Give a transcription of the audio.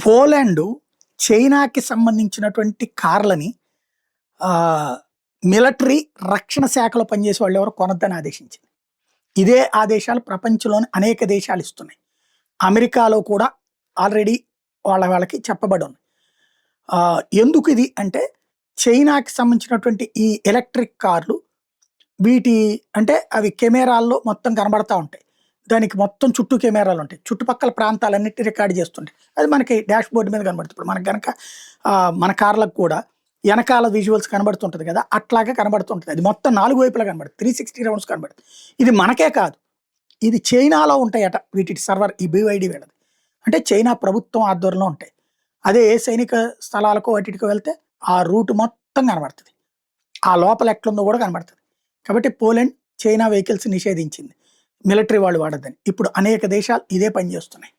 Poland చైనాకి సంబంధించినటువంటి కార్లని military రక్షణ శాఖలో పనిచేసే వాళ్ళు ఎవరు కొనొద్దని ఆదేశించింది. ఇదే ఆదేశాలు ప్రపంచంలోని అనేక దేశాలు ఇస్తున్నాయి. అమెరికాలో కూడా ఆల్రెడీ వాళ్ళకి చెప్పబడి ఉంది. ఎందుకు ఇది అంటే చైనాకి సంబంధించినటువంటి ఈ ఎలక్ట్రిక్ కార్లు వీటి అంటే అవి కెమెరాల్లో మొత్తం కనబడతా ఉంటాయి. దానికి మొత్తం చుట్టూ కెమెరాలు ఉంటాయి. చుట్టుపక్కల ప్రాంతాలన్నిటి రికార్డ్ చేస్తుంటాయి. అది మనకి డాష్ బోర్డు మీద కనబడుతుంది. ఇప్పుడు మనకు కనుక మన కార్లకు కూడా వెనకాల విజువల్స్ కనబడుతుంటుంది కదా, అట్లాగే కనబడుతుంటుంది. అది మొత్తం 4 వైపులా కనబడుతుంది. 360 రౌండ్స్ కనబడుతుంది. ఇది మనకే కాదు, ఇది చైనాలో ఉంటాయట వీటి సర్వర్, ఈ BYD వీళ్ళది. అంటే చైనా ప్రభుత్వం ఆధ్వర్యంలో ఉంటాయి. అదే ఏ సైనిక స్థలాలకు వాటికి వెళ్తే ఆ రూట్ మొత్తం కనబడుతుంది. ఆ లోపల ఎట్లుందో కూడా కనబడుతుంది. కాబట్టి పోలాండ్ చైనా వెహికల్స్ నిషేధించింది, మిలిటరీ వాళ్ళు వాడద్దని. ఇప్పుడు అనేక దేశాలు ఇదే పని చేస్తున్నాయి.